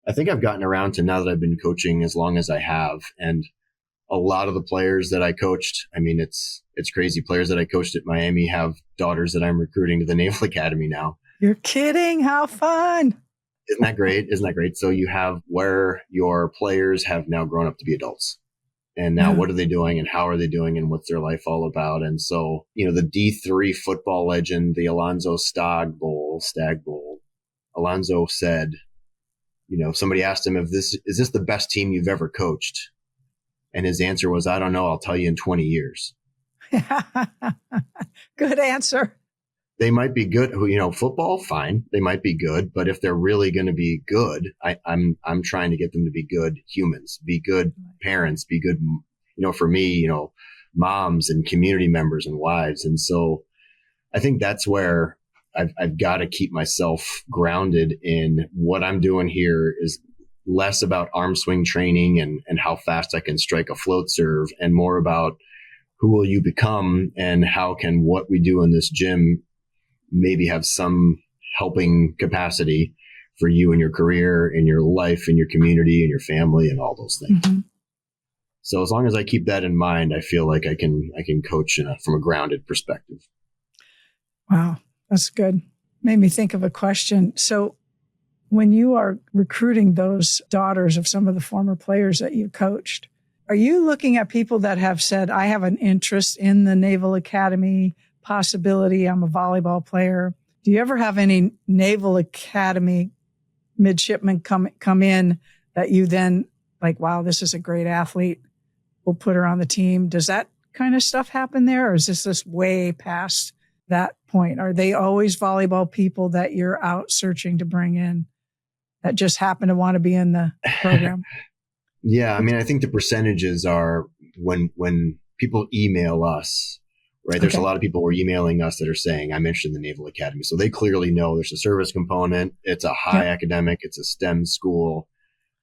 I think I've gotten around to, now that I've been coaching as long as I have, and a lot of the players that I coached, I mean, it's crazy. Players that I coached at Miami have daughters that I'm recruiting to the Naval Academy now. You're kidding. How fun. Isn't that great? So you have where your players have now grown up to be adults. And now what are they doing, and how are they doing, and what's their life all about? And so, the D3 football legend, the Alonzo Stag Bowl, Alonzo said, somebody asked him, is this the best team you've ever coached? And his answer was, I don't know. I'll tell you in 20 years. Good answer. They might be good, football, fine. They might be good, but if they're really going to be good, I'm trying to get them to be good humans, be good parents, be good, for me, moms and community members and wives. And so I think that's where I've got to keep myself grounded in what I'm doing here is less about arm swing training and how fast I can strike a float serve, and more about who will you become, and how can what we do in this gym maybe have some helping capacity for you in your career, in your life, in your community, in your family, and all those things. Mm-hmm. So as long as I keep that in mind, I feel like I can coach from a grounded perspective. Wow, that's good. Made me think of a question. So when you are recruiting those daughters of some of the former players that you coached, are you looking at people that have said, I have an interest in the Naval Academy possibility, I'm a volleyball player? Do you ever have any Naval Academy midshipmen come in that you then like, wow, this is a great athlete, we'll put her on the team? Does that kind of stuff happen there, or is this way past that point? Are they always volleyball people that you're out searching to bring in that just happen to want to be in the program? Yeah, I mean, I think the percentages are when people email us, right? There's a lot of people who are emailing us that are saying, I'm interested in the Naval Academy. So they clearly know there's a service component. It's a high academic. It's a STEM school.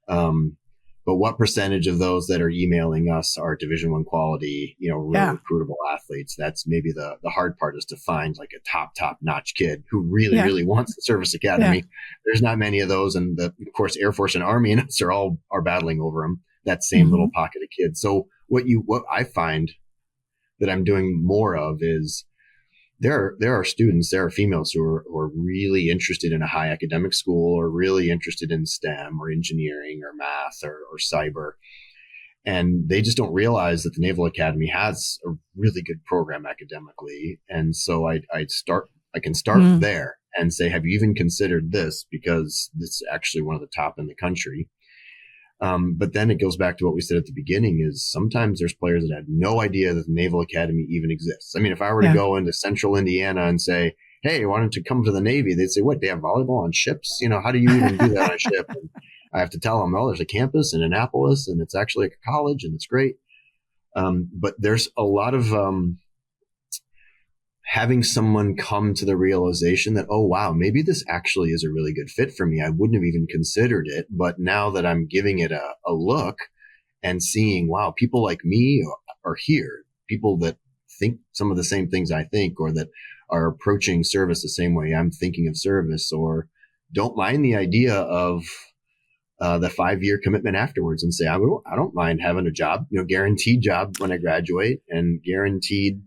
But but what percentage of those that are emailing us are Division I quality, really recruitable athletes? That's maybe the hard part, is to find like a top notch kid who really wants the service academy. Yeah. There's not many of those. And of course, Air Force and Army and us are battling over them, that same little pocket of kids. So what I find that I'm doing more of is there are students, there are females who are really interested in a high academic school, or really interested in STEM or engineering or math or cyber. And they just don't realize that the Naval Academy has a really good program academically. And so I can start there and say, have you even considered this? Because this is actually one of the top in the country. But then it goes back to what we said at the beginning, is sometimes there's players that have no idea that the Naval Academy even exists. I mean, if I were to go into central Indiana and say, hey, why don't you come to the Navy? They'd say, what, they have volleyball on ships? How do you even do that on a ship? And I have to tell them, oh, there's a campus in Annapolis, and it's actually like a college, and it's great. But there's a lot of having someone come to the realization that, oh, wow, maybe this actually is a really good fit for me. I wouldn't have even considered it. But now that I'm giving it a look and seeing, wow, people like me are here, people that think some of the same things I think, or that are approaching service the same way I'm thinking of service, or don't mind the idea of the 5-year commitment afterwards, and say, I don't mind having a job, guaranteed job when I graduate, and guaranteed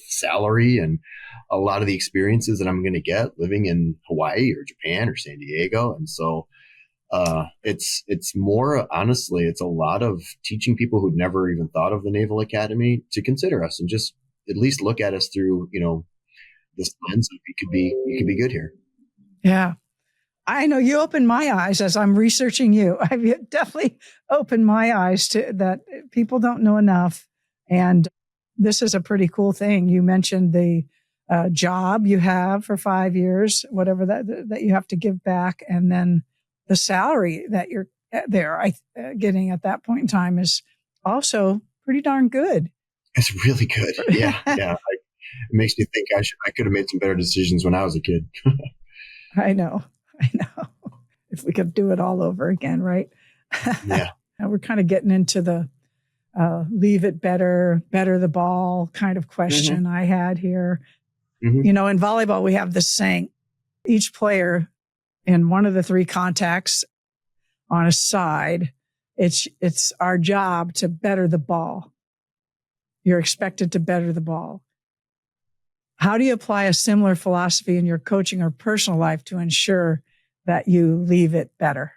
salary, and a lot of the experiences that I'm going to get living in Hawaii or Japan or San Diego. And so it's more, honestly, it's a lot of teaching people who'd never even thought of the Naval Academy to consider us, and just at least look at us through, this lens of you could be good here. Yeah. I know you opened my eyes as I'm researching you. I've definitely opened my eyes to that. People don't know enough. And this is a pretty cool thing. You mentioned the job you have for 5 years, whatever that you have to give back. And then the salary that you're getting at that point in time is also pretty darn good. It's really good. Yeah. Yeah. It makes me think I could have made some better decisions when I was a kid. I know. If we could do it all over again, right? Yeah. Now we're kind of getting into the leave it better the ball kind of question I had here. In volleyball, we have this saying, each player in one of the 3 contacts on a side, it's our job to better the ball. You're expected to better the ball. How do you apply a similar philosophy in your coaching or personal life to ensure that you leave it better?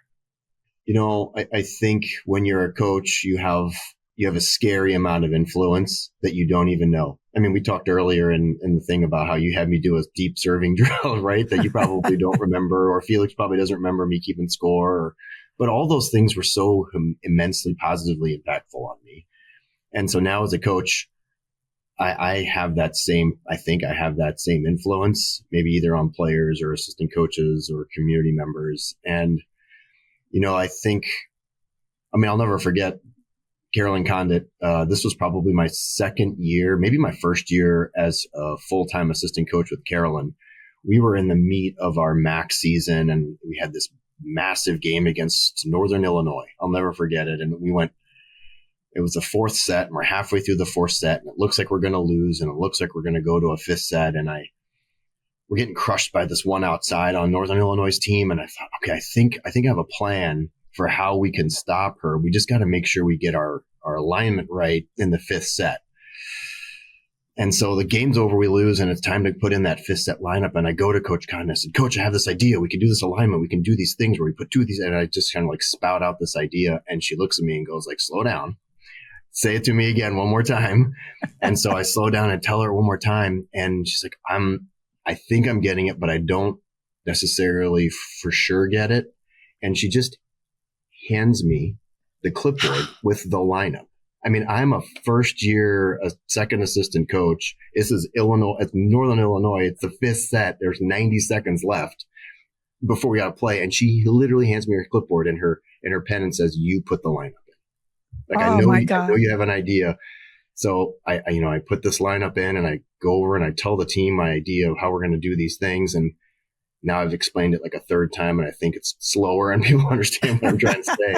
I think when you're a coach, you have a scary amount of influence that you don't even know. I mean, we talked earlier in the thing about how you had me do a deep serving drill, right? That you probably don't remember, or Felix probably doesn't remember me keeping score. But all those things were so immensely positively impactful on me. And so now as a coach, I have that same influence, maybe either on players or assistant coaches or community members. And, I'll never forget Carolyn Condit. This was probably my second year, maybe my first year as a full-time assistant coach with Carolyn. We were in the meat of our MAC season, and we had this massive game against Northern Illinois. I'll never forget it. And it was the 4th set, and we're halfway through the 4th set, and it looks like we're going to lose, and it looks like we're going to go to a 5th set. And we're getting crushed by this one outside on Northern Illinois' team. And I thought, okay, I think I have a plan for how we can stop her. We just got to make sure we get our alignment right in the 5th set. And so the game's over, we lose, and it's time to put in that 5th set lineup. And I go to Coach Condon and I said, Coach, I have this idea. We can do this alignment. We can do these things where we put 2 of these. And I just kind of like spout out this idea. And she looks at me and goes like, slow down. Say it to me again one more time. And so I slow down and tell her one more time. And she's like, I think I'm getting it, but I don't necessarily for sure get it. And she just hands me the clipboard with the lineup. I mean, I'm a first year, a second assistant coach. This is Illinois, it's Northern Illinois. It's the 5th set. There's 90 seconds left before we got to play. And she literally hands me her clipboard and her pen and says, you put the lineup in. Like, I know you have an idea. So I put this lineup in and I go over and I tell the team my idea of how we're going to do these things. And now I've explained it like a 3rd time, and I think it's slower and people understand what I'm trying to say.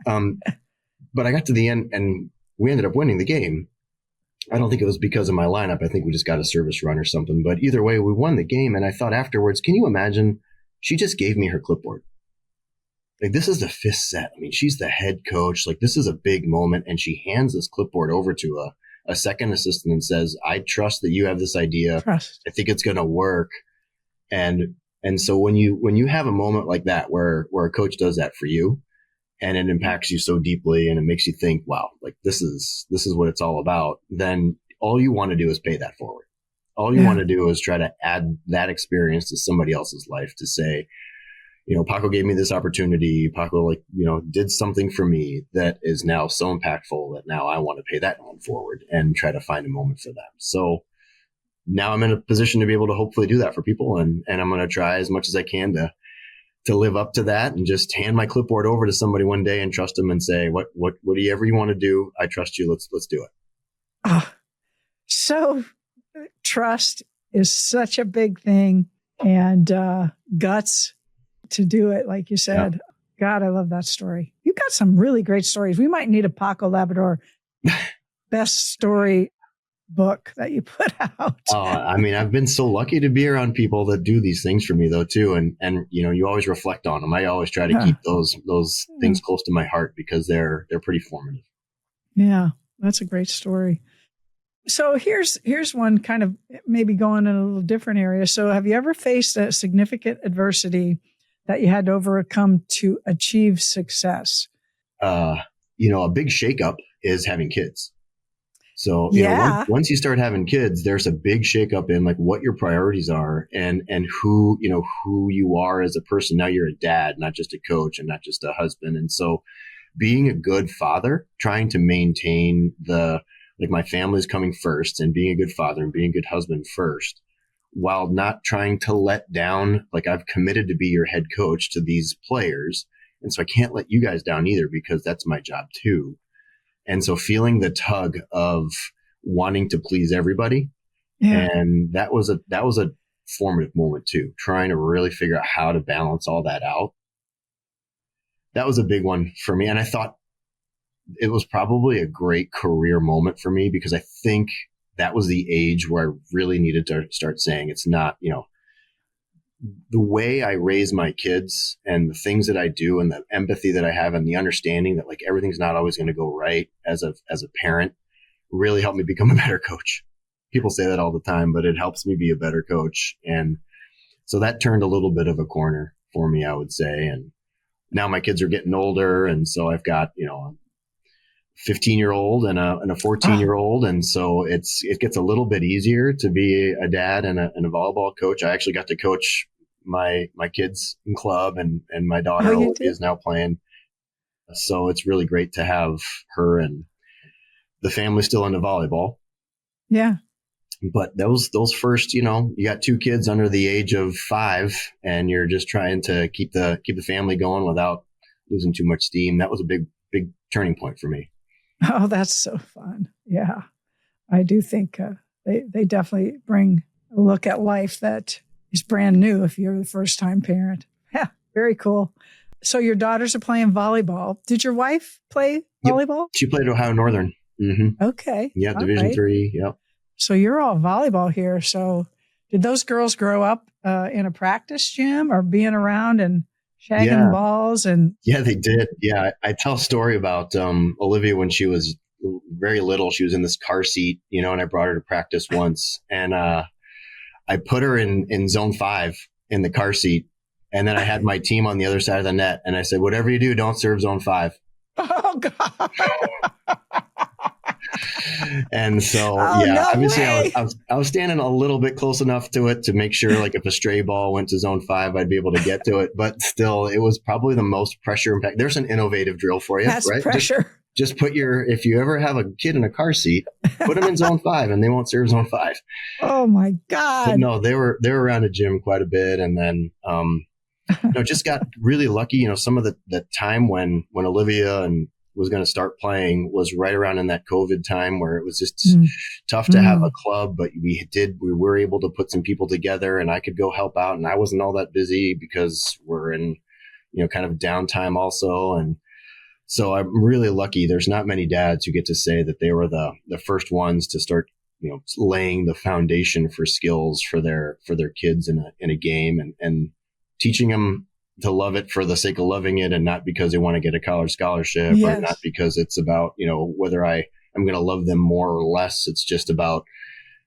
But I got to the end and we ended up winning the game. I don't think it was because of my lineup. I think we just got a service run or something. But either way, we won the game. And I thought afterwards, can you imagine? She just gave me her clipboard. Like, this is the 5th set. I mean, she's the head coach. Like, this is a big moment. And she hands this clipboard over to a second assistant and says, I trust that you have this idea. Trust. I think it's going to work. And so when you have a moment like that, where a coach does that for you and it impacts you so deeply and it makes you think, wow, like this is what it's all about, then all you want to do is pay that forward. All you want to do is try to add that experience to somebody else's life to say, Paco gave me this opportunity. Paco, did something for me that is now so impactful that now I want to pay that on forward and try to find a moment for them. So now I'm in a position to be able to hopefully do that for people. And I'm going to try as much as I can to live up to that and just hand my clipboard over to somebody one day and trust them and say, whatever you want to do, I trust you. Let's do it. So trust is such a big thing, and guts to do it, like you said. Yeah. God, I love that story. You got some really great stories. We might need a Paco Labrador best story book that you put out. I mean, I've been so lucky to be around people that do these things for me though too. And you always reflect on them. I always try to keep those things close to my heart because they're pretty formative. Yeah, that's a great story. So here's one kind of maybe going in a little different area. So have you ever faced a significant adversity that you had to overcome to achieve success? A big shakeup is having kids. So, once you start having kids, there's a big shakeup in like what your priorities are and who you are as a person. Now you're a dad, not just a coach and not just a husband. And so being a good father, trying to maintain my family's coming first and being a good father and being a good husband first, while not trying to let down, like I've committed to be your head coach to these players. And so I can't let you guys down either because that's my job too. And so feeling the tug of wanting to please everybody. Yeah. And that was a formative moment too, trying to really figure out how to balance all that out. That was a big one for me. And I thought it was probably a great career moment for me because I think that was the age where I really needed to start saying it's not, the way I raise my kids and the things that I do and the empathy that I have and the understanding that like everything's not always going to go right as a parent really helped me become a better coach. People say that all the time, but it helps me be a better coach. And so that turned a little bit of a corner for me, I would say. And now my kids are getting older. And so I've got, a 15-year-old and a 14-year-old. And so it gets a little bit easier to be a dad and a volleyball coach. I actually got to coach my kids in club and my daughter is now playing. So it's really great to have her and the family still into volleyball. Yeah. But those first, you got 2 kids under the age of 5 and you're just trying to keep the family going without losing too much steam. That was a big turning point for me. Oh, that's so fun. Yeah. I do think they definitely bring a look at life that is brand new if you're the first time parent. Yeah. Very cool. So your daughters are playing volleyball. Did your wife play volleyball? Yep. She played at Ohio Northern. Mm-hmm. Okay. Yeah. Division III. Yep. So you're all volleyball here. So did those girls grow up in a practice gym or being around and shagging balls? And yeah, they did. Yeah. I tell a story about Olivia when she was very little. She was in this car seat, and I brought her to practice once. And I put her in zone 5 in the car seat. And then I had my team on the other side of the net. And I said, whatever you do, don't serve zone 5. Oh, God. And so, obviously I was standing a little bit close enough to it to make sure like if a stray ball went to zone 5, I'd be able to get to it. But still, it was probably the most pressure impact. There's an innovative drill for you, That's right? Pressure. Just put if you ever have a kid in a car seat, put them in zone 5 and they won't serve zone 5. Oh my God. But no, they were around a gym quite a bit. And then, just got really lucky. Some of the time when Olivia was going to start playing was right around in that COVID time where it was just tough to have a club, but we were able to put some people together and I could go help out. And I wasn't all that busy because we're in, kind of downtime also. And So I'm really lucky. There's not many dads who get to say that they were the first ones to start, laying the foundation for skills for their kids in a game and teaching them to love it for the sake of loving it and not because they want to get a college scholarship or not because it's about, whether I'm going to love them more or less. It's just about,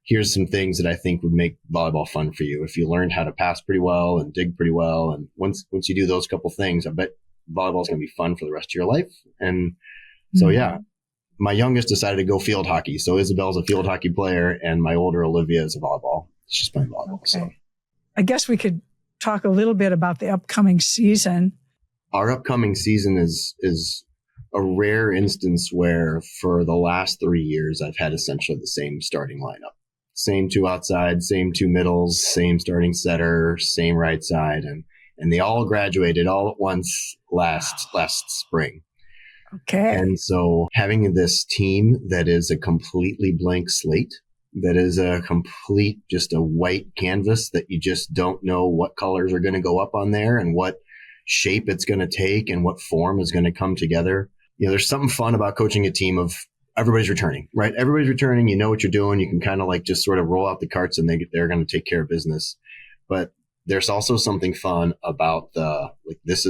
here's some things that I think would make volleyball fun for you. If you learned how to pass pretty well and dig pretty well. And once you do those couple things, I bet volleyball is going to be fun for the rest of your life. And so, my youngest decided to go field hockey. So Isabel's a field hockey player and my older Olivia is a volleyball. She's playing volleyball. Okay. So I guess we could talk a little bit about the upcoming season. Our upcoming season is a rare instance where for the last 3 years, I've had essentially the same starting lineup. Same two outside, same two middles, same starting setter, same right side. And they all graduated all at once last spring. Okay. And so having this team that is a completely blank slate, that is a complete, just a white canvas that you just don't know what colors are going to go up on there and what shape it's going to take and what form is going to come together. There's something fun about coaching a team of everybody's returning, right? Everybody's returning. You know what you're doing. You can kind of like just sort of roll out the carts and they're going to take care of business. But there's also something fun about this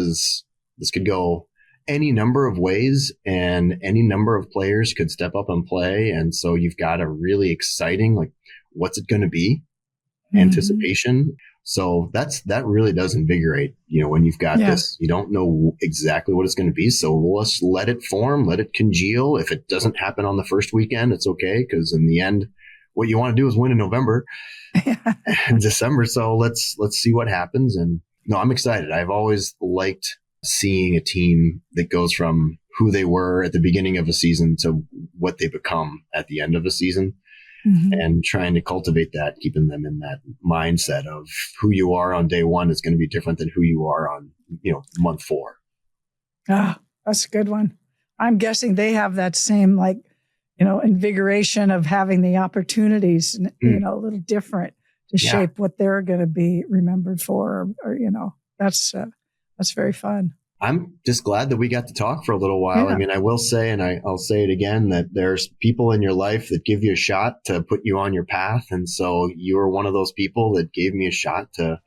could go any number of ways and any number of players could step up and play. And so you've got a really exciting, what's it going to be? Anticipation. So that really does invigorate, when you've got this, you don't know exactly what it's going to be. So let's let it form, let it congeal. If it doesn't happen on the first weekend, it's okay. Cause in the end, what you want to do is win in November and December. So let's see what happens. And no, I'm excited. I've always liked seeing a team that goes from who they were at the beginning of a season to what they become at the end of a season, and trying to cultivate that, keeping them in that mindset of who you are on day one is going to be different than who you are on, month 4. Ah, that's a good one. I'm guessing they have that same, invigoration of having the opportunities, a little different to shape what they're going to be remembered for, or that's very fun. I'm just glad that we got to talk for a little while. Yeah. I mean, I will say, and I'll say it again, that there's people in your life that give you a shot to put you on your path. And so you were one of those people that gave me a shot to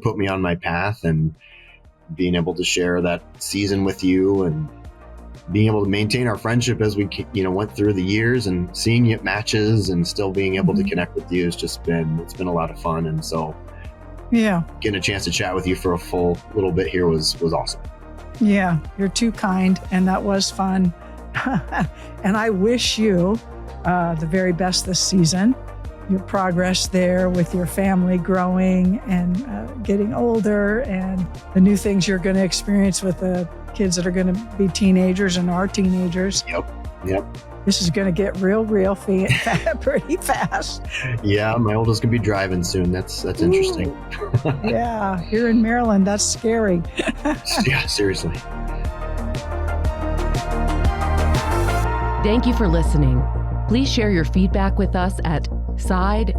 put me on my path, and being able to share that season with you and being able to maintain our friendship as we, went through the years, and seeing you at matches and still being able to connect with you has just it's been a lot of fun. And so getting a chance to chat with you for a full little bit here was awesome. Yeah, you're too kind, and that was fun. And I wish you the very best this season. Your progress there with your family growing and getting older, and the new things you're going to experience with the kids that are going to be teenagers and are teenagers. Yep. This is going to get real pretty fast. Yeah, my oldest can be driving soon. That's interesting. Yeah, here in Maryland, that's scary. Yeah, seriously. Thank you for listening. Please share your feedback with us at side-out.org.